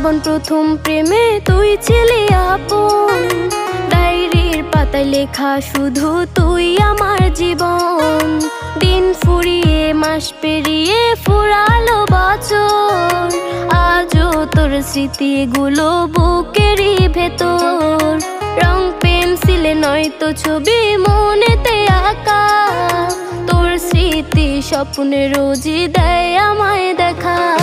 জীবন প্রথম প্রেমে তুই ছিলি আপন, ডায়েরির পাতায় লেখা শুধু তুই আমার জীবন। দিন ফুরিয়ে মাস পেরিয়ে ফুরালো বছর, আজও তোর স্মৃতিগুলো বুকেরই ভেতর। রং পেন্সিলে নয়তো ছবি মনেতে আঁকা, তোর স্মৃতি স্বপ্নে রোজই দেয় আমায় দেখা।